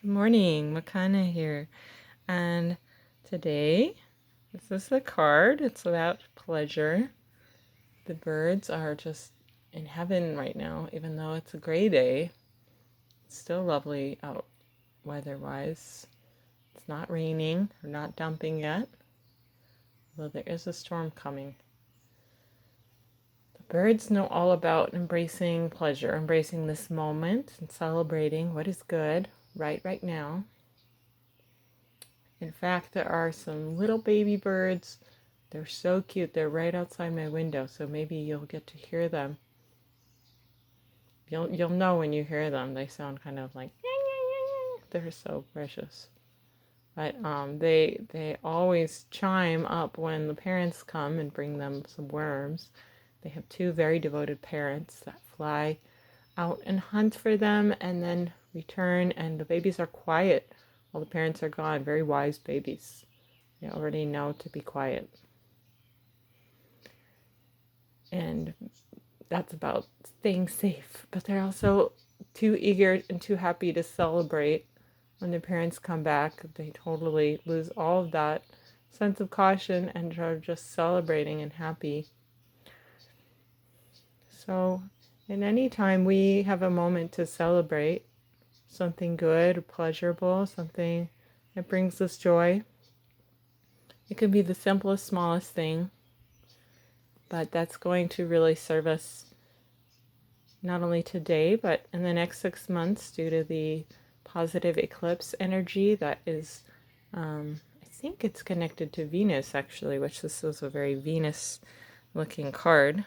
Good morning, Makané here. And today, this is the card. It's about pleasure. The birds are just in heaven right now, even though it's a gray day. It's still lovely out weather-wise. It's not raining or not dumping yet, though there is a storm coming. The birds know all about embracing pleasure, embracing this moment and celebrating what is good right now. In fact, there are some little baby birds. They're so cute. They're right outside my window, so maybe you'll get to hear them. You'll know when you hear them. They sound kind of like they're so precious. But they always chime up when the parents come and bring them some worms. They have two very devoted parents that fly out and hunt for them and then return, and the babies are quiet while the parents are gone. Very wise babies. They already know to be quiet. And that's about staying safe. But they're also too eager and too happy to celebrate when their parents come back. They totally lose all of that sense of caution and are just celebrating and happy. So, in any time we have a moment to celebrate something good or pleasurable, something that brings us joy, it could be the simplest, smallest thing, but that's going to really serve us not only today, but in the next 6 months due to the positive eclipse energy that is, I think it's connected to Venus actually, which this is a very Venus looking card.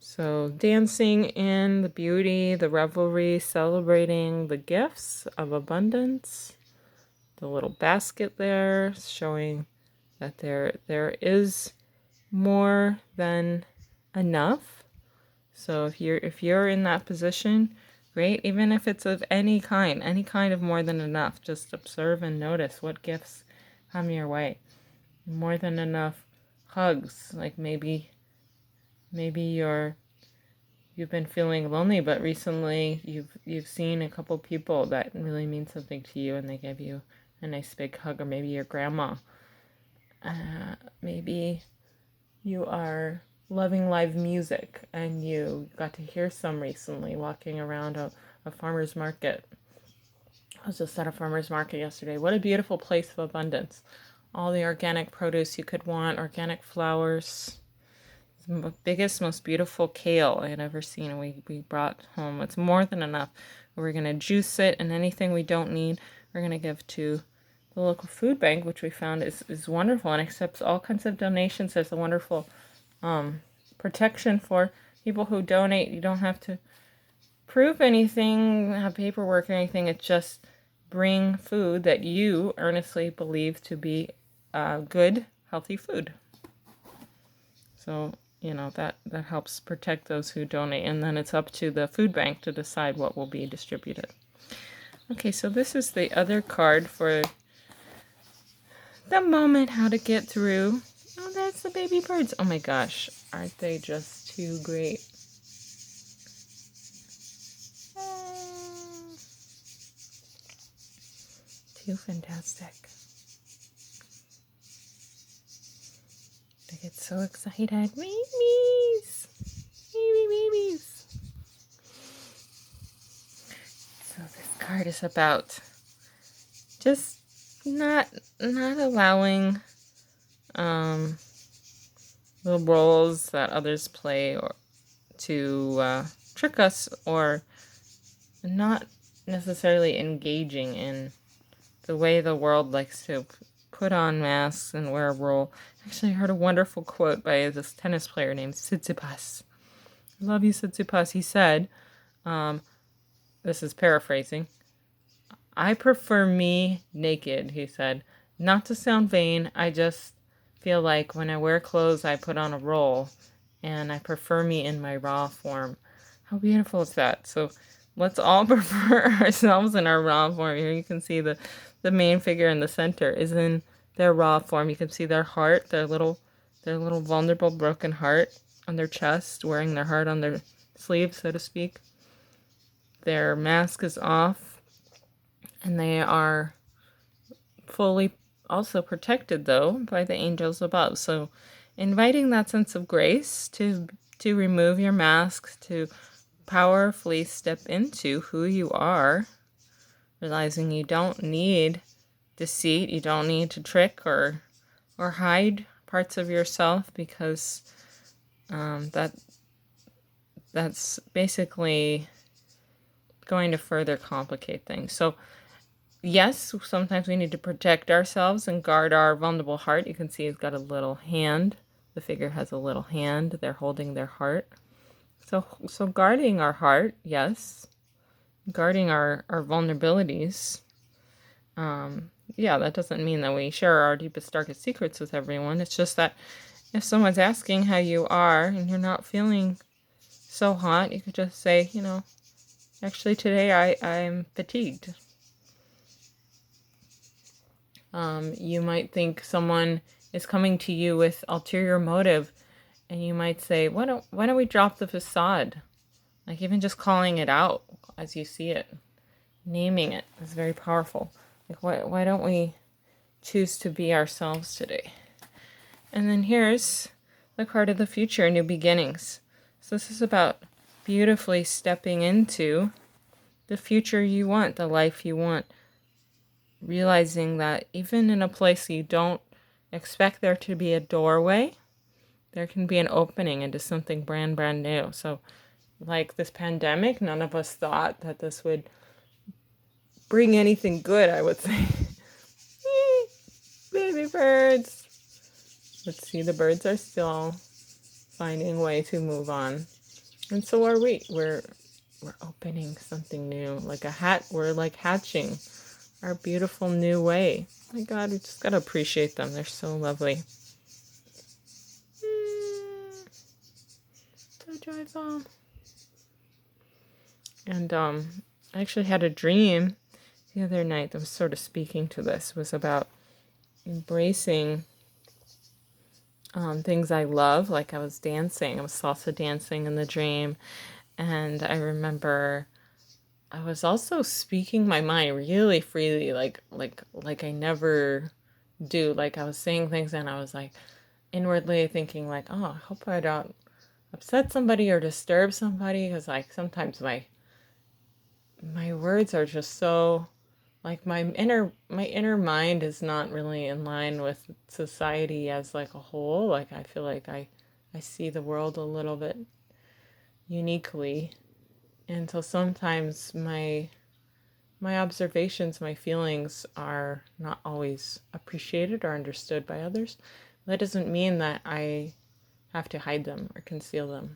So dancing in the beauty, the revelry, celebrating the gifts of abundance. The little basket there showing that there is more than enough. So if you're in that position, great. Even if it's of any kind of more than enough, just observe and notice what gifts come your way. More than enough hugs, like maybe you've been feeling lonely, but recently you've seen a couple people that really mean something to you, and they give you a nice big hug, or maybe your grandma. Maybe you are loving live music, and you got to hear some recently walking around a farmer's market. I was just at a farmer's market yesterday. What a beautiful place of abundance. All the organic produce you could want, organic flowers. The biggest, most beautiful kale I had ever seen, and we brought home. It's more than enough. We're going to juice it, and anything we don't need, we're going to give to the local food bank, which we found is wonderful and accepts all kinds of donations. There's a wonderful protection for people who donate. You don't have to prove anything, have paperwork or anything. It's just bring food that you earnestly believe to be good, healthy food. So, that helps protect those who donate. And then it's up to the food bank to decide what will be distributed. Okay, so this is the other card for the moment, how to get through. Oh, that's the baby birds. Oh my gosh, aren't they just too great? Too fantastic. They get so excited. Babies! Babies! So this card is about just not allowing the roles that others play or to trick us, or not necessarily engaging in the way the world likes to put on masks and wear a role. Actually, I heard a wonderful quote by this tennis player named Tsitsipas. I love you, Tsitsipas. He said, this is paraphrasing, I prefer me naked, he said. Not to sound vain, I just feel like when I wear clothes, I put on a role, and I prefer me in my raw form. How beautiful is that? So let's all prefer ourselves in our raw form. Here you can see the main figure in the center is in their raw form. You can see their heart, their little vulnerable broken heart on their chest, wearing their heart on their sleeve, so to speak. Their mask is off, and they are fully also protected, though, by the angels above. So inviting that sense of grace to remove your mask, to powerfully step into who you are, realizing you don't need deceit, you don't need to trick or hide parts of yourself, because that's basically going to further complicate things. So yes, sometimes we need to protect ourselves and guard our vulnerable heart. You can see it's got a little hand. The figure has a little hand. They're holding their heart. So guarding our heart, yes. Guarding our vulnerabilities. Yeah, that doesn't mean that we share our deepest, darkest secrets with everyone. It's just that if someone's asking how you are and you're not feeling so hot, you could just say, actually today I'm fatigued. You might think someone is coming to you with ulterior motive, and you might say, why don't we drop the facade? Like, even just calling it out as you see it, naming it is very powerful. Like, why don't we choose to be ourselves today? And then here's the card of the future, new beginnings. So this is about beautifully stepping into the future you want, the life you want. Realizing that even in a place you don't expect there to be a doorway, there can be an opening into something brand new. So like this pandemic, none of us thought that this would bring anything good, I would say. Baby birds. Let's see, the birds are still finding a way to move on. And so are we. We're opening something new. Like a hat, we're like hatching our beautiful new way. Oh my God, we just gotta appreciate them. They're so lovely. So joyful. And I actually had a dream the other night that was sort of speaking to this. It was about embracing things I love. Like I was dancing. I was salsa dancing in the dream. And I remember I was also speaking my mind really freely, like I never do. Like I was saying things and I was like inwardly thinking like, oh, I hope I don't upset somebody or disturb somebody, because like sometimes my words are just so like my inner mind is not really in line with society as like a whole. Like I feel like I see the world a little bit uniquely. And so sometimes my observations, my feelings are not always appreciated or understood by others. That doesn't mean that I have to hide them or conceal them.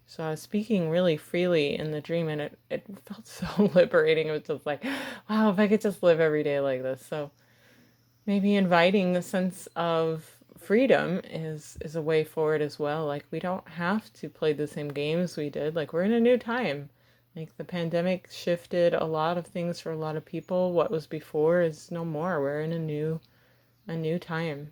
So I was speaking really freely in the dream, and it felt so liberating. It was just like, wow, if I could just live every day like this. So maybe inviting the sense of freedom is a way forward as well. Like we don't have to play the same games we did. Like we're in a new time. Like the pandemic shifted a lot of things for a lot of people. What was before is no more. We're in a new time.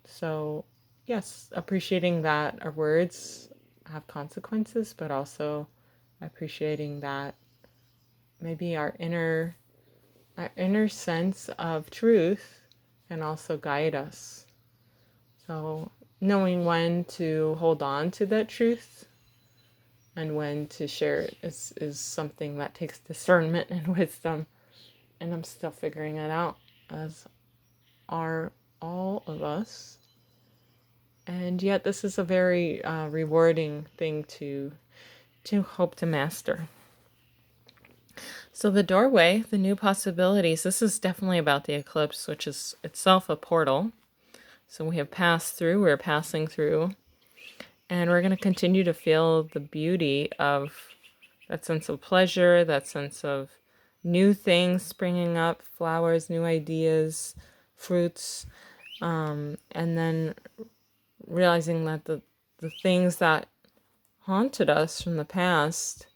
So yes, appreciating that our words have consequences, but also appreciating that maybe our inner sense of truth can also guide us. So knowing when to hold on to that truth and when to share it is something that takes discernment and wisdom. And I'm still figuring it out, as are all of us. And yet this is a very rewarding thing to hope to master. So the doorway, the new possibilities, this is definitely about the eclipse, which is itself a portal. So we have passed through, we're passing through, and we're going to continue to feel the beauty of that sense of pleasure, that sense of new things springing up, flowers, new ideas, fruits, and then realizing that the things that haunted us from the past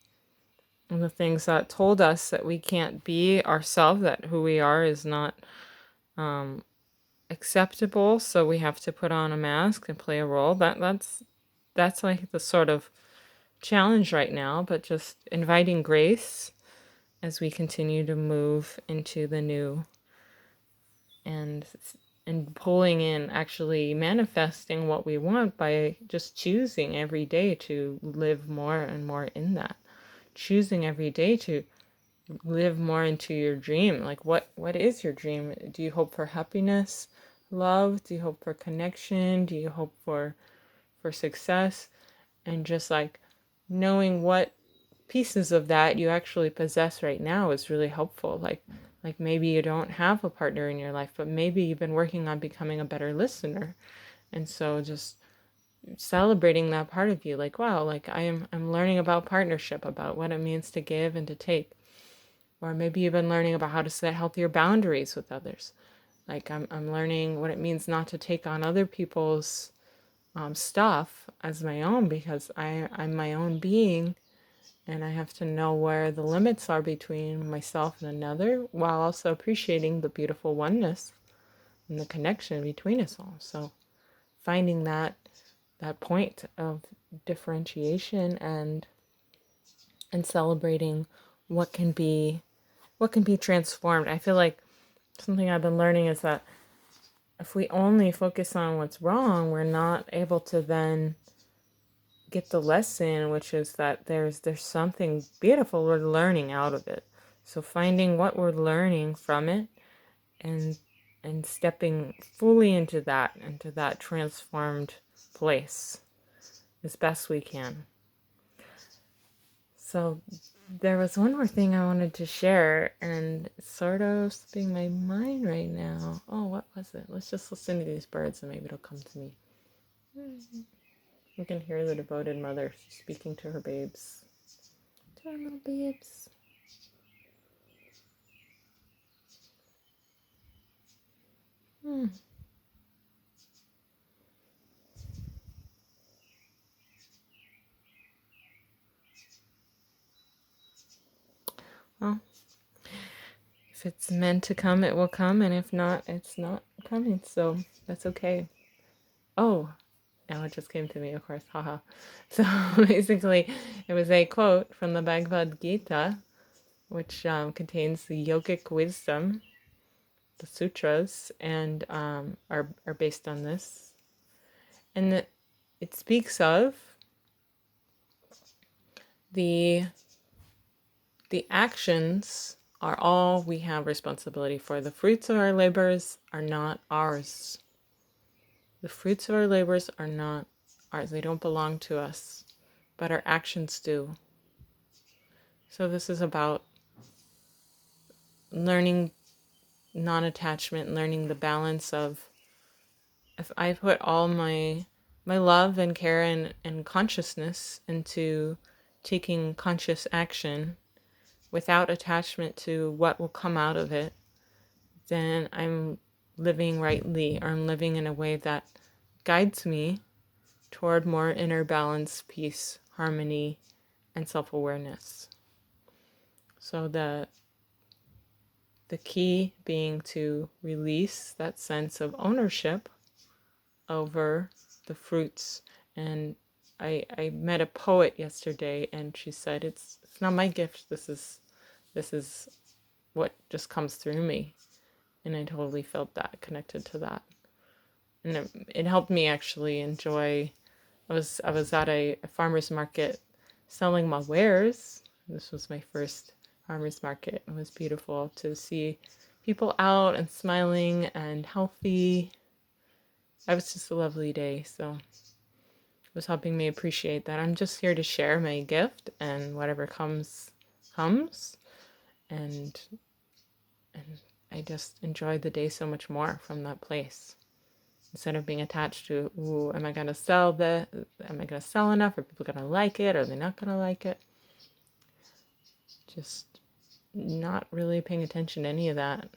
and the things that told us that we can't be ourselves, that who we are is not acceptable, so we have to put on a mask and play a role. That's like the sort of challenge right now, but just inviting grace as we continue to move into the new, and pulling in, actually manifesting what we want by just choosing every day to live more and more in that. Choosing every day to live more into your dream. Like, what is your dream? Do you hope for happiness, love? Do you hope for connection? Do you hope for success? And just like knowing what pieces of that you actually possess right now is really helpful. Like maybe you don't have a partner in your life, but maybe you've been working on becoming a better listener. And so just celebrating that part of you, like, wow, like I'm learning about partnership, about what it means to give and to take. Or maybe you've been learning about how to set healthier boundaries with others. Like I'm learning what it means not to take on other people's stuff as my own, because I'm my own being, and I have to know where the limits are between myself and another, while also appreciating the beautiful oneness and the connection between us all. So finding that point of differentiation, and celebrating what can be transformed. I feel like something I've been learning is that if we only focus on what's wrong, we're not able to then get the lesson, which is that there's something beautiful we're learning out of it. So finding what we're learning from it, and stepping fully into that transformed place as best we can. So there was one more thing I wanted to share, and it's sort of slipping my mind right now. Oh, what was it? Let's just listen to these birds and maybe it'll come to me. You can hear the devoted mother speaking to her babes. To our little babes. Well, if it's meant to come, it will come, and if not, it's not coming. So that's okay. Oh, now it just came to me, of course. Haha. So basically, it was a quote from the Bhagavad Gita, which contains the yogic wisdom. The sutras, and are based on this, and it speaks of the actions are all we have responsibility for. The fruits of our labors are not ours. The fruits of our labors are not ours. They don't belong to us, but our actions do. So this is about learning non-attachment, learning the balance of, if I put all my love and care and consciousness into taking conscious action without attachment to what will come out of it, then I'm living rightly, or I'm living in a way that guides me toward more inner balance, peace, harmony, and self-awareness. So the key being to release that sense of ownership over the fruits. And I met a poet yesterday, and she said, it's not my gift, this is what just comes through me. And I totally felt that, connected to that. And it helped me actually enjoy. I was at a farmer's market selling my wares. This was my first farmer's market. It was beautiful to see people out and smiling and healthy. It was just a lovely day. So it was helping me appreciate that I'm just here to share my gift, and whatever comes. And I just enjoyed the day so much more from that place. Instead of being attached to, ooh, am I going to sell am I going to sell enough? Are people going to like it? Are they not going to like it? Just not really paying attention to any of that.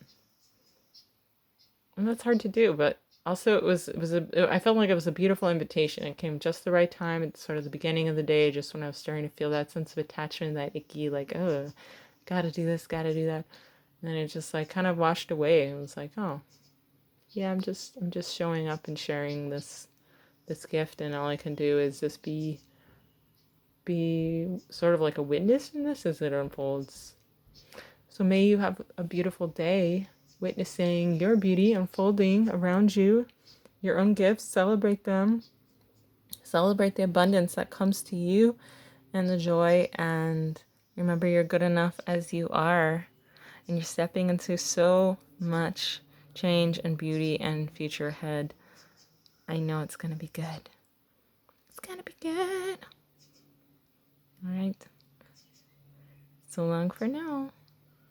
And that's hard to do, but also I felt like it was a beautiful invitation. It came just the right time at sort of the beginning of the day, just when I was starting to feel that sense of attachment, that icky, like, oh, gotta do this, gotta do that. And then it just like kind of washed away. It was like, oh, yeah, I'm just showing up and sharing this gift, and all I can do is just be be sort of like a witness in this as it unfolds. So may you have a beautiful day witnessing your beauty unfolding around you, your own gifts, celebrate them, celebrate the abundance that comes to you and the joy, and remember you're good enough as you are, and you're stepping into so much change and beauty and future ahead. I know it's going to be good. It's going to be good. All right. So long for now.